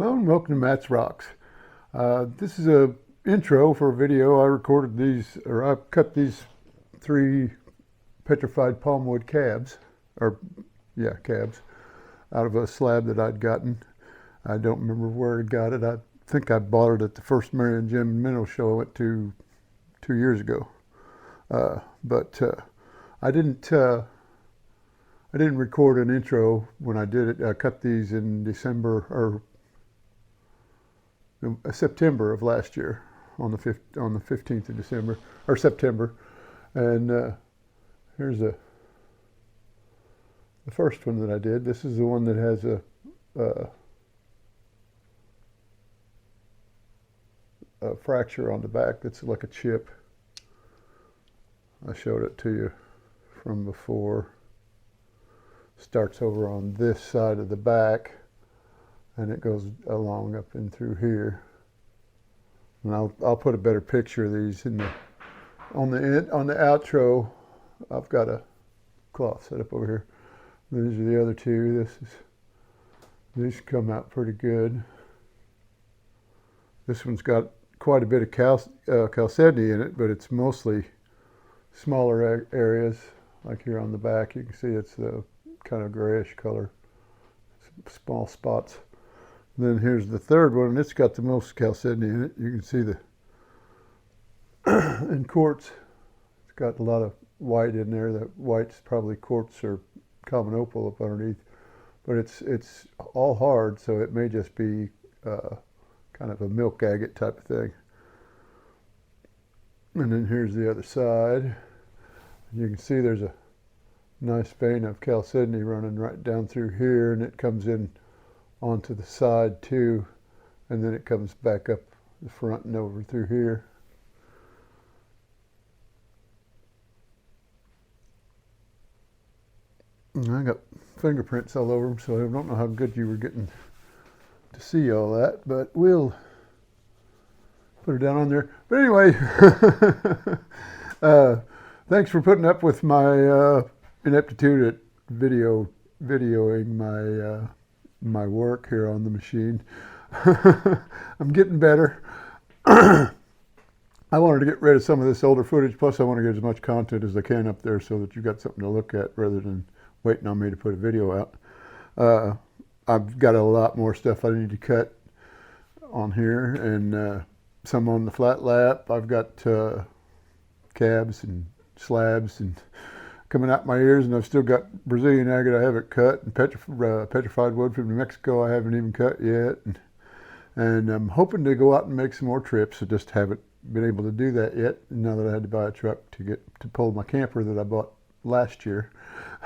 Hello and welcome to Matt's Rocks. This is a intro for a video. I recorded these, or I cut these 3 petrified palm wood cabs, cabs, out of a slab that I'd gotten. I don't remember where I got it. I think I bought it at the first Marion Gem Mineral Show I went to 2 years ago. But I didn't record an intro when I did it. I cut these in December or September of last year, on the 15th of December or September, and here's the first one that I did. This is the one that has a fracture on the back. That's like a chip. I showed it to you from before. Starts over on this side of the back, and it goes along up and through here. And I'll put a better picture of these on the outro. I've got a cloth set up over here. These are the other two. These come out pretty good. This one's got quite a bit of chalcedony in it, but it's mostly smaller areas. Like here on the back, you can see it's the kind of grayish color, small spots. Then here's the third one, and it's got the most chalcedony in it. You can see in quartz, it's got a lot of white in there. That white's probably quartz or common opal up underneath, but it's all hard, so it may just be kind of a milk agate type of thing. And then here's the other side. You can see there's a nice vein of chalcedony running right down through here, and it comes in onto the side too, and then it comes back up the front and over through here. And I got fingerprints all over them, so I don't know how good you were getting to see all that, but we'll put it down on there. But anyway, thanks for putting up with my ineptitude at videoing my work here on the machine. I'm getting better. I wanted to get rid of some of this older footage, plus I want to get as much content as I can up there so that you've got something to look at rather than waiting on me to put a video out. I've got a lot more stuff I need to cut on here, and some on the flat lap. I've got cabs and slabs and coming out my ears, and I've still got Brazilian agate I haven't cut, and petrified wood from New Mexico I haven't even cut yet, and I'm hoping to go out and make some more trips. I just haven't been able to do that yet, now that I had to buy a truck to pull my camper that I bought last year,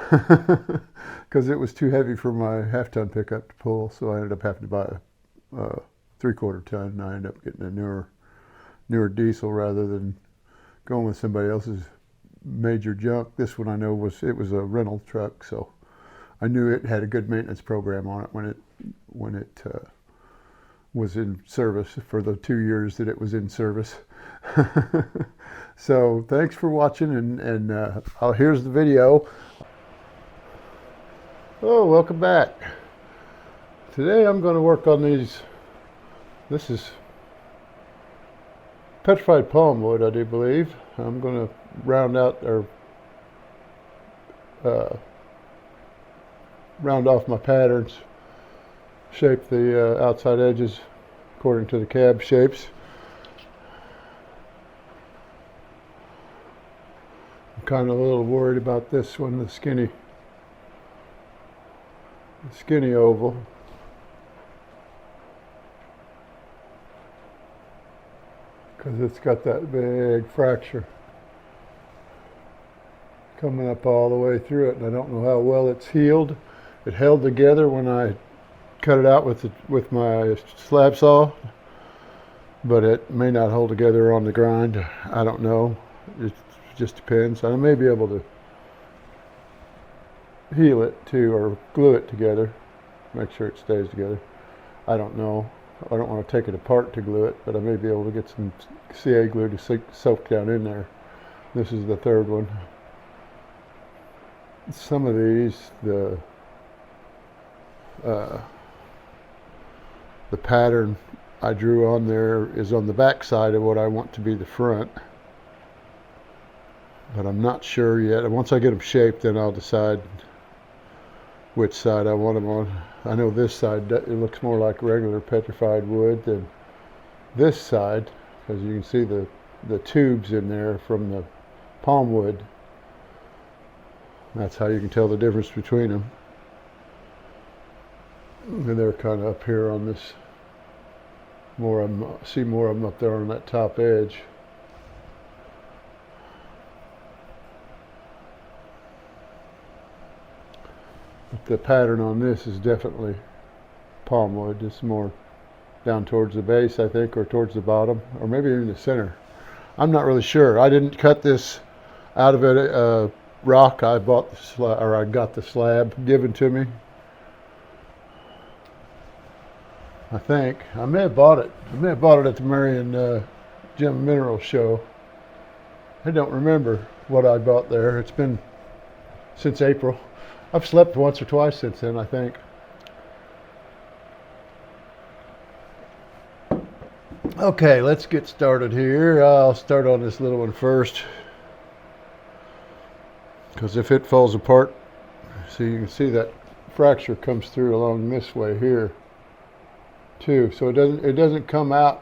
because it was too heavy for my half-ton pickup to pull, so I ended up having to buy a 3/4 ton, and I ended up getting a newer diesel rather than going with somebody else's major junk. This one I know was a rental truck, so I knew it had a good maintenance program on it when it was in service for the 2 years that it was in service. So thanks for watching, and here's the video. Oh, welcome back. Today I'm going to work on these. This is petrified palm wood, I do believe. I'm going to round out or round off my patterns, shape the outside edges according to the cab shapes. I'm kind of a little worried about this one, the skinny oval. Because it's got that big fracture coming up all the way through it, and I don't know how well it's healed. It held together when I cut it out with my slab saw, but it may not hold together on the grind. I don't know. It just depends. I may be able to heal it too, or glue it together, make sure it stays together. I don't know. I don't want to take it apart to glue it, but I may be able to get some CA glue to soak down in there. This is the third one. Some of these, the pattern I drew on there is on the back side of what I want to be the front. But I'm not sure yet. And once I get them shaped, then I'll decide which side I want them on. I know this side, it looks more like regular petrified wood than this side, because you can see the tubes in there from the palm wood. That's how you can tell the difference between them. And they're kind of up here on this, see more of them up there on that top edge. But the pattern on this is definitely palm wood. It's more down towards the base, I think, or towards the bottom, or maybe in the center. I'm not really sure. I didn't cut this out of a rock. I bought the slab, or I got the slab given to me. I think I may have bought it. I may have bought it at the Marion Gem Mineral Show. I don't remember what I bought there. It's been since April. I've slept once or twice since then, I think. Okay, let's get started here. I'll start on this little one first, because if it falls apart, see, you can see that fracture comes through along this way here too. So it doesn't come out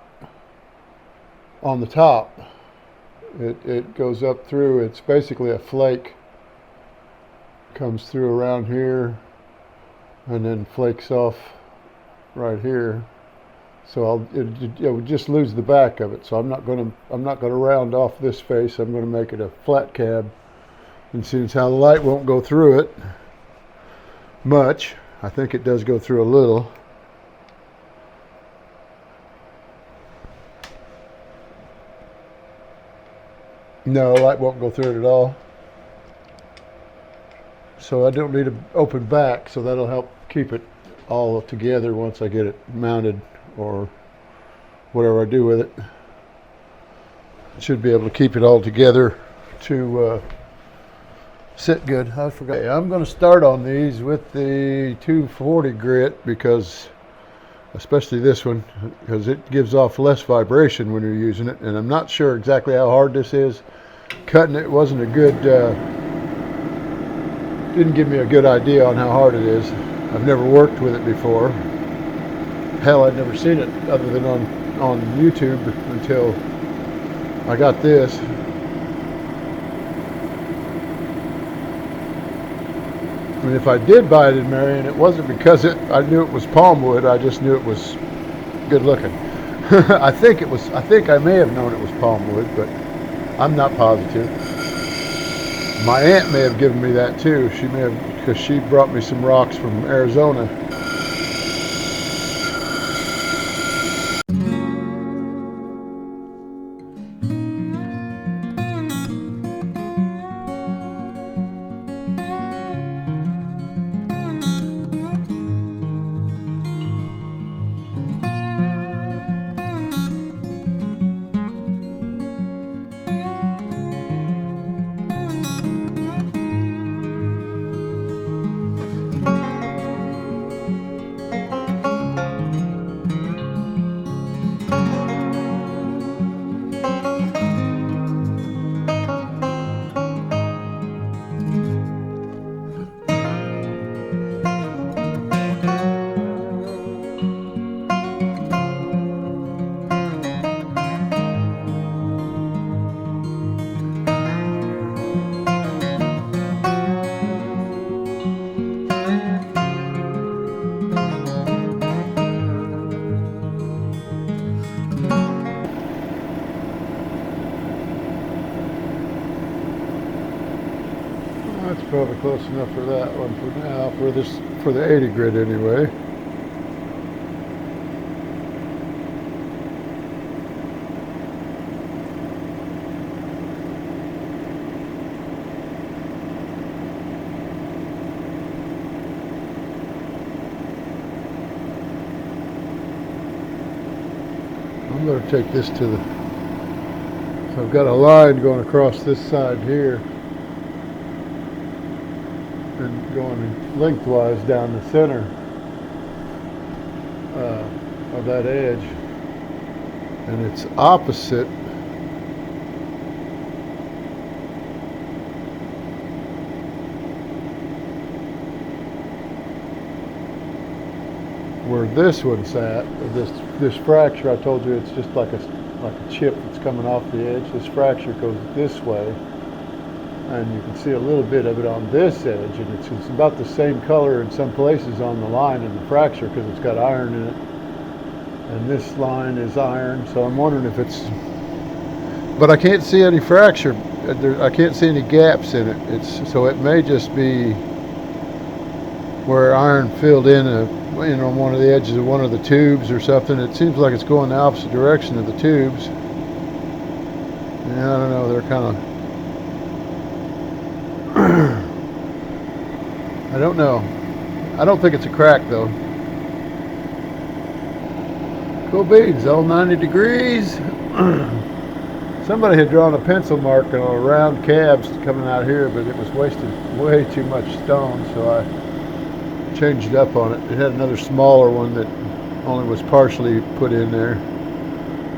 on the top. It goes up through. It's basically a flake. Comes through around here and then flakes off right here. So it would just lose the back of it. So I'm not going to round off this face. I'm going to make it a flat cab. And since how the light won't go through it much, I think it does go through a little. No, light won't go through it at all. So I don't need an open back, so that'll help keep it all together once I get it mounted, or whatever I do with it. Should be able to keep it all together to sit good. I forgot. Okay, I'm going to start on these with the 240 grit, because especially this one, because it gives off less vibration when you're using it, and I'm not sure exactly how hard this is. Cutting it wasn't a good didn't give me a good idea on how hard it is. I've never worked with it before. Hell, I'd never seen it other than on YouTube until I got this. And if I did buy it in Marion, it wasn't because I knew it was palm wood. I just knew it was good looking. I think I may have known it was palm wood, but I'm not positive. My aunt may have given me that too. She may have, because she brought me some rocks from Arizona. That's probably close enough for that one for now, for the 80 grit anyway. I'm going to take this to the, so I've got a line going across this side here and going lengthwise down the center of of that edge, and it's opposite where this one's at. This fracture, I told you, it's just like a chip that's coming off the edge. This fracture goes this way, and you can see a little bit of it on this edge, and it's about the same color in some places on the line in the fracture because it's got iron in it, and this line is iron. So I'm wondering if it's, but I can't see any fracture. I can't see any gaps in it. So it may just be where iron filled in on one of the edges of one of the tubes or something. It seems like it's going the opposite direction of the tubes. Yeah, I don't know, they're kind of I don't know. I don't think it's a crack though. Cool beans, all 90 degrees. Somebody had drawn a pencil mark on a round cabs coming out here, but it was wasting way too much stone, so I changed up on it. It had another smaller one that only was partially put in there.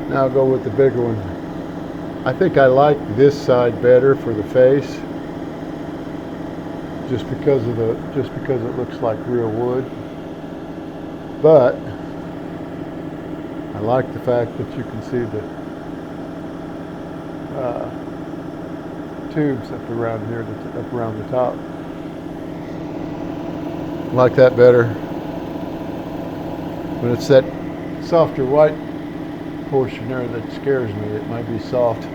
Now I'll go with the bigger one. I think I like this side better for the face, just because it looks like real wood. But I like the fact that you can see the tubes up around here, up around the top. Like that better, but it's that softer white portion there that scares me. It might be soft.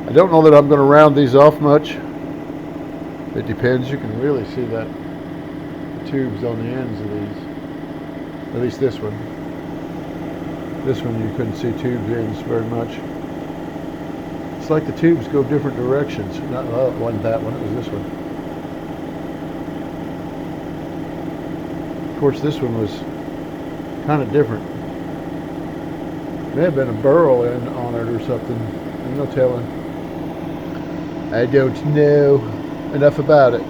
I don't know that I'm going to round these off much. It depends. You can really see that the tubes on the ends of these, at least this one. This one you couldn't see tube ends very much. It's like the tubes go different directions. It wasn't that one, it was this one. Of course, this one was kind of different. May have been a burl in on it or something. There's no telling. I don't know enough about it.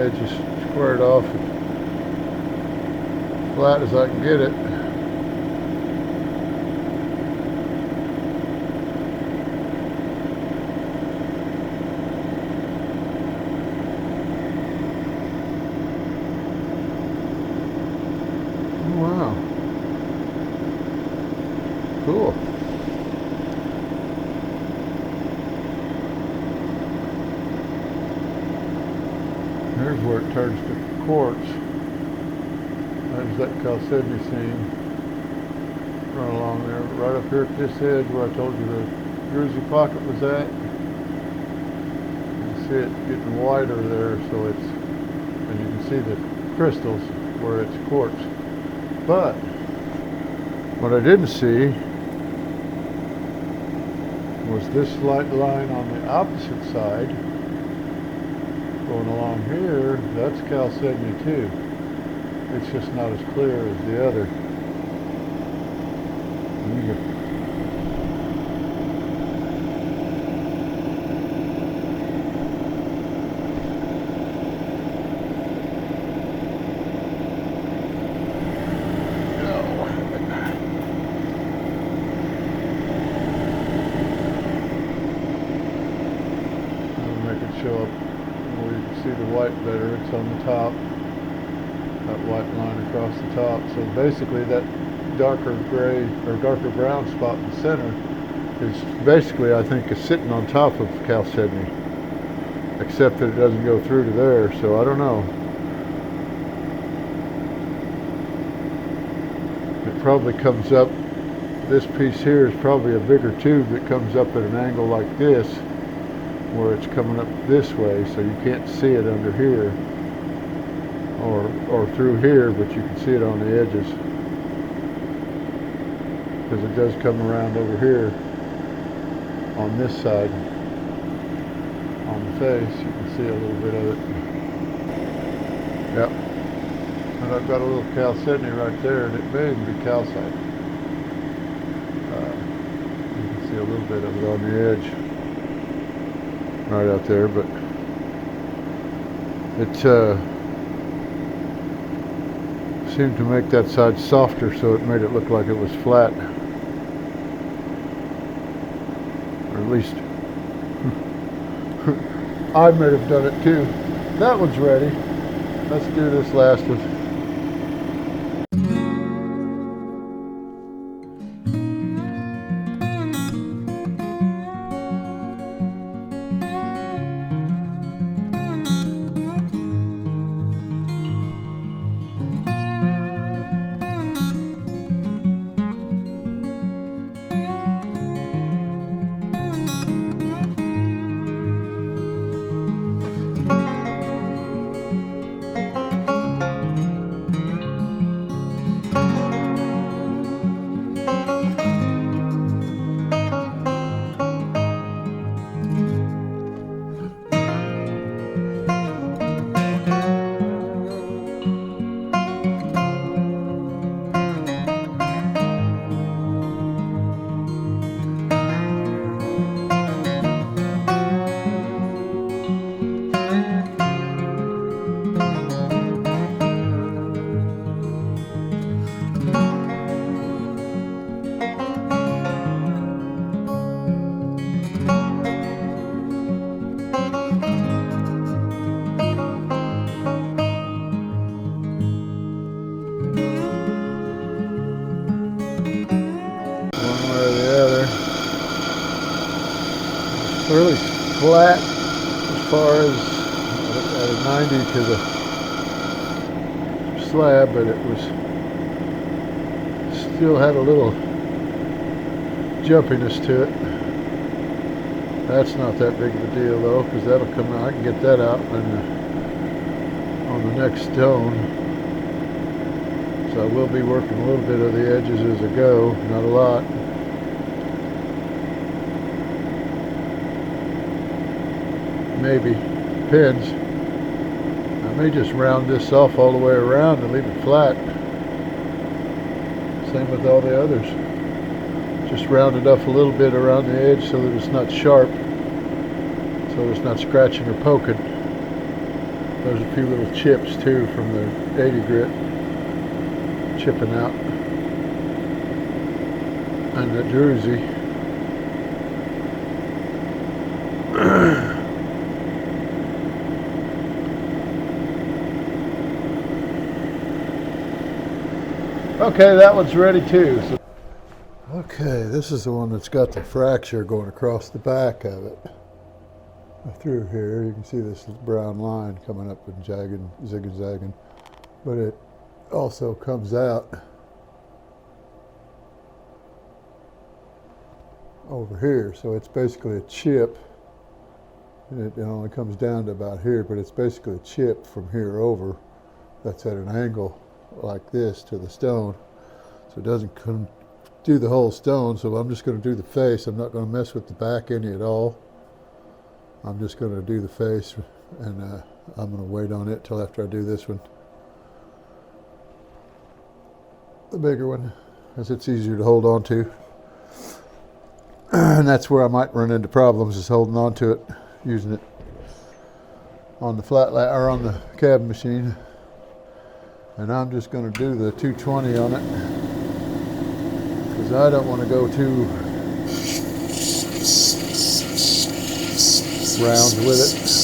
Just square it off as flat as I can get it. Oh, wow. Cool. Here's where it turns to quartz. There's that chalcedony seam run along there. Right up here at this edge where I told you the druzy pocket was at. You can see it getting whiter there, so it's, and you can see the crystals where it's quartz. But what I didn't see was this light line on the opposite side. Going along here, that's chalcedony too. it's just not as clear as the other. Show up where you can see the white better. It's on the top, that white line across the top. So basically that darker gray or darker brown spot in the center is basically, I think, is sitting on top of chalcedony, except that it doesn't go through to there. So I don't know. It probably comes up, this piece here is probably a bigger tube that comes up at an angle like this, where it's coming up this way, so you can't see it under here or through here, but you can see it on the edges, because it does come around over here on this side on the face. You can see a little bit of it. Yep. And I've got a little chalcedony right there, and it may even be calcite. You can see a little bit of it on the edge right out there, but it seemed to make that side softer, so it made it look like it was flat, or at least I might have done it too. That one's ready. Let's do this last one. Really flat as far as at a 90 to the slab, but it was still had a little jumpiness to it. That's not that big of a deal though, because that'll come out. I can get that out on the next stone. So I will be working a little bit of the edges as I go, not a lot. Maybe, depends. I may just round this off all the way around and leave it flat. Same with all the others. Just round it off a little bit around the edge so that it's not sharp, so that it's not scratching or poking. There's a few little chips too from the 80 grit chipping out, and the druzy. Okay, that one's ready too. So. Okay, this is the one that's got the fracture going across the back of it. Through here, you can see this brown line coming up and zigzagging, but it also comes out over here. So it's basically a chip. It only comes down to about here, but it's basically a chip from here over that's at an angle like this to the stone, so it doesn't do the whole stone. So I'm just going to do the face. I'm not going to mess with the back any at all. I'm just going to do the face, and I'm going to wait on it till after I do this one. the bigger one, as it's easier to hold on to. And that's where I might run into problems, is holding on to it, using it on the flat or on the cab machine. And I'm just going to do the 220 on it because I don't want to go too rounds with it.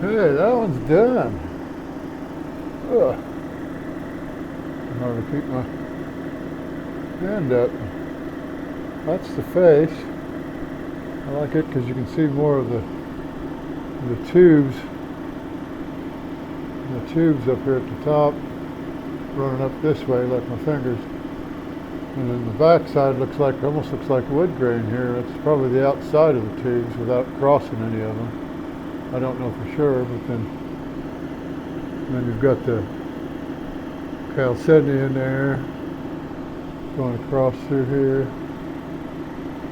Okay, that one's done. Ugh. I'm going to keep my hand up. That's the face. I like it because you can see more of the tubes. The tubes up here at the top, running up this way like my fingers. And then the back side almost looks like wood grain here. That's probably the outside of the tubes without crossing any of them. I don't know for sure, but then you've got the chalcedony in there going across through here,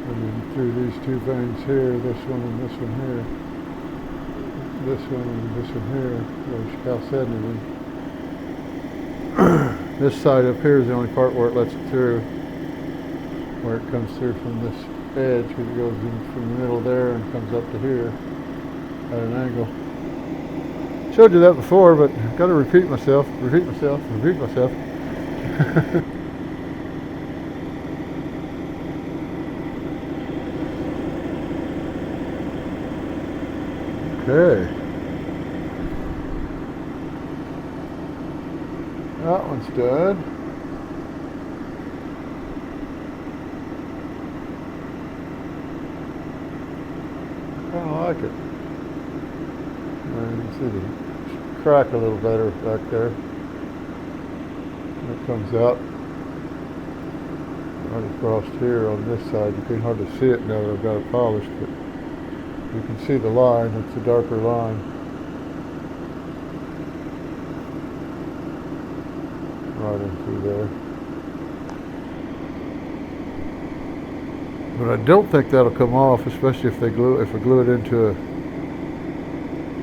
and then through these two veins here, this one and this one here, this one and this one here, there's chalcedony. This side up here is the only part where it lets it through, where it comes through from this edge, because it goes in from the middle there and comes up to here at an angle. Showed you that before, but got to repeat myself. Okay. That one's done. I kind of like it. You can see the crack a little better back there. It comes out right across here on this side. You can hardly see it now that I've got it polished, but you can see the line. It's a darker line. Right in through there. But I don't think that'll come off, especially if I glue it into a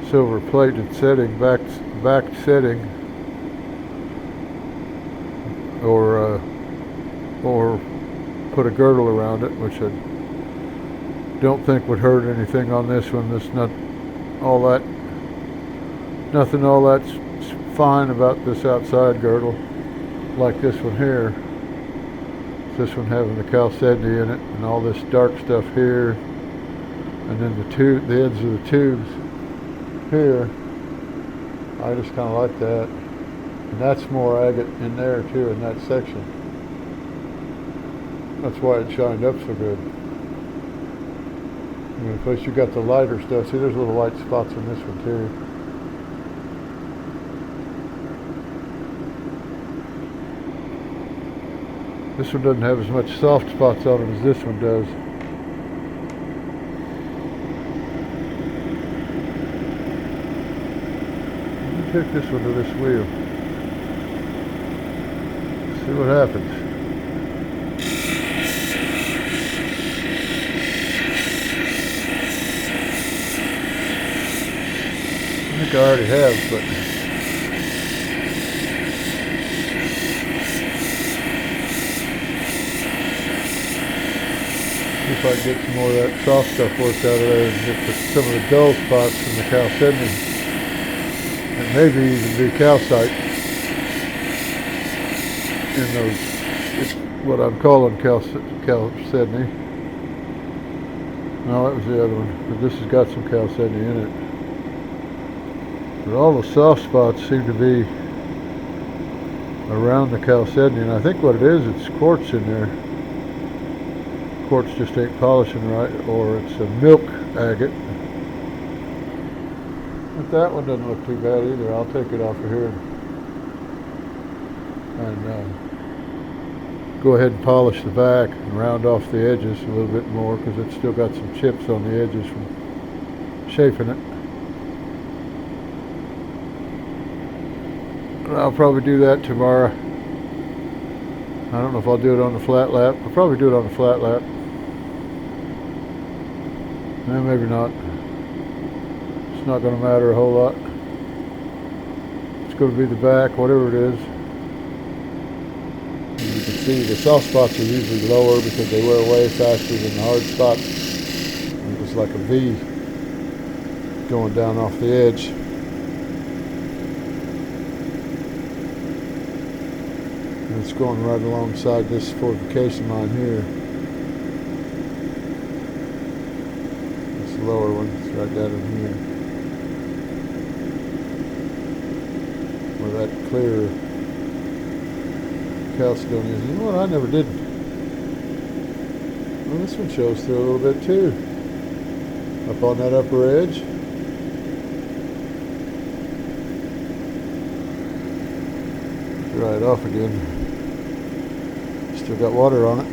silver plated setting, back setting, or put a girdle around it, which I don't think would hurt anything on this one. There's nothing all that's fine about this outside girdle, like this one here. This one having the chalcedony in it, and all this dark stuff here, and then the ends of the tubes here. I just kind of like that, and that's more agate in there too, in that section. That's why it shined up so good. And plus you got the lighter stuff. See, there's little white spots on this one too. This one doesn't have as much soft spots on it as this one does. Let me take this one to this wheel. See what happens. I think I already have, but if I get some more of that soft stuff worked out of there and get some of the dull spots from the chalcedony, and maybe even do calcite in those, what I'm calling chalcedony. No, that was the other one, but this has got some chalcedony in it. But all the soft spots seem to be around the chalcedony, and I think what it is, it's quartz in there. Quartz just ain't polishing right, or it's a milk agate. But that one doesn't look too bad either. I'll take it off of here and go ahead and polish the back and round off the edges a little bit more, because it's still got some chips on the edges from shaping it. And I'll probably do that tomorrow. I don't know if I'll do it on the flat lap. I'll probably do it on the flat lap. Maybe not. It's not going to matter a whole lot. It's going to be the back, whatever it is. And you can see the soft spots are usually lower because they wear away faster than the hard spots. And it's like a V going down off the edge. And it's going right alongside this fortification line here. Lower one, it's right down in here. that clear calcedonian is. You know what? I never did. Well, this one shows through a little bit too. Up on that upper edge. Dry it off again. Still got water on it.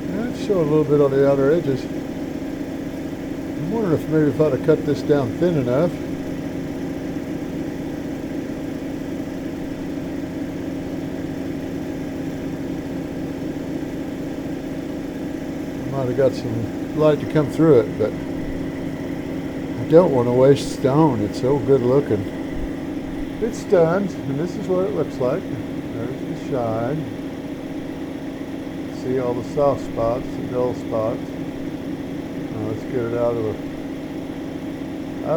Yeah, it's showing a little bit on the outer edges. I'm wondering if maybe if I'd have cut this down thin enough. I might have got some light to come through it, but I don't want to waste stone. It's so good looking. It's done, and this is what it looks like. There's the shine. See all the soft spots, the dull spots. Now let's get it out of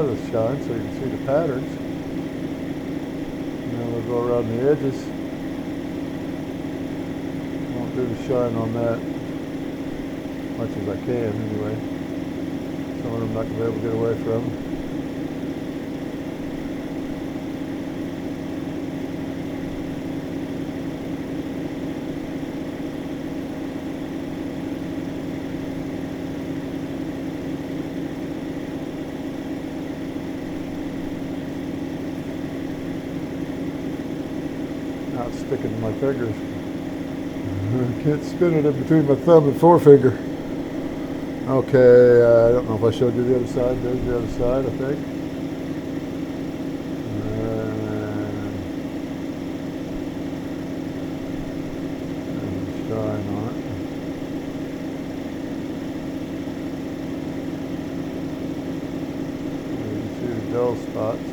the shine so you can see the patterns. And then we'll go around the edges. Won't do the shine on that much as I can anyway. Some of them I'm not going to be able to get away from. Now it's sticking to my fingers. I can't spin it in between my thumb and forefinger. Okay, I don't know if I showed you the other side. There's the other side, I think. And shine on it. You can see the dull spots.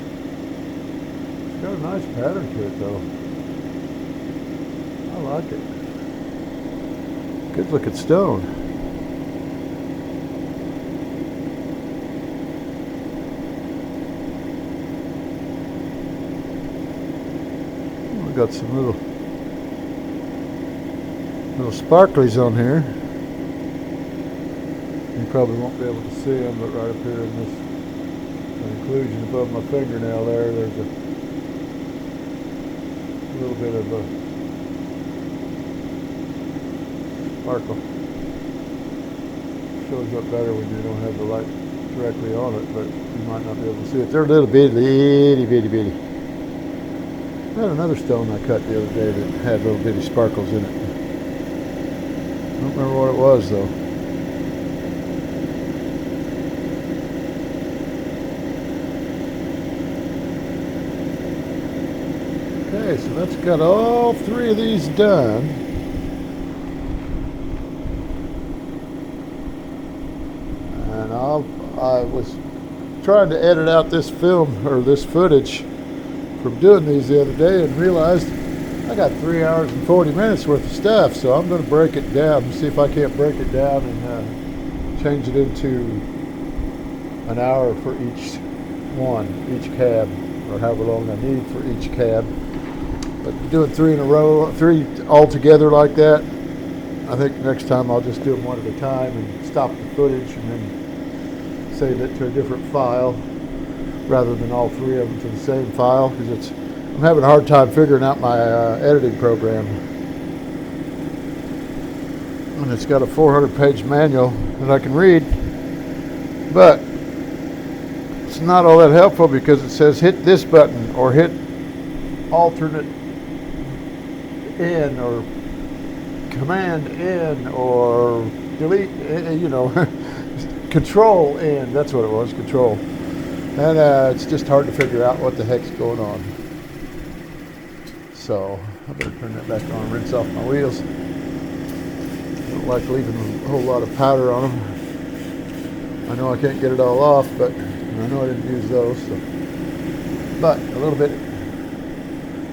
It's got a nice pattern to it, though. I like it. Good looking stone. We got some little sparklies on here. You probably won't be able to see them, but right up here in this inclusion above my fingernail there's a little bit of a sparkle. Shows up better when you don't have the light directly on it, but you might not be able to see it. They're a little bitty. I had another stone I cut the other day that had little bitty sparkles in it. I don't remember what it was though. Okay, so that's got all three of these done. And I was trying to edit out this film or this footage from doing these the other day and realized I got 3 hours and 40 minutes worth of stuff, so I'm going to break it down and see if I can't break it down and change it into an hour for each cab, or however long I need for each cab. But doing 3 in a row, 3 all together like that, I think next time I'll just do them one at a time and stop the footage and then save it to a different file, rather than all 3 of them to the same file, because I'm having a hard time figuring out my editing program. And it's got a 400-page manual that I can read, but it's not all that helpful because it says hit this button or hit alternate N or command N or delete, control N, that's what it was, control. And it's just hard to figure out what the heck's going on. So I better turn that back on, rinse off my wheels. I don't like leaving a whole lot of powder on them. I know I can't get it all off, but I know I didn't use those. So. But a little bit.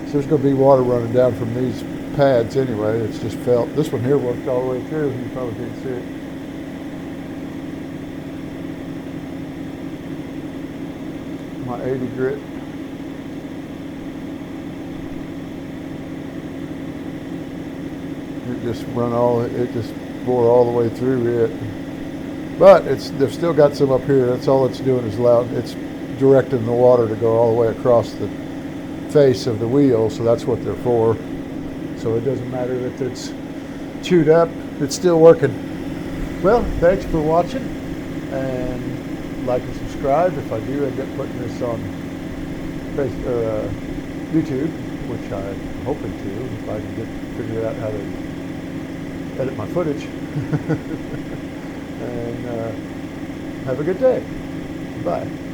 So there's going to be water running down from these pads anyway. It's just felt. This one here worked all the way through. You probably can't see it. My 80 grit. It just bore all the way through it. But they've still got some up here. That's all it's doing is it's directing the water to go all the way across the face of the wheel, so that's what they're for. So it doesn't matter if it's chewed up, it's still working. Well, thanks for watching, and like and subscribe if I do end up putting this on YouTube, which I'm hoping to, if I can figure out how to edit my footage. And have a good day. Bye.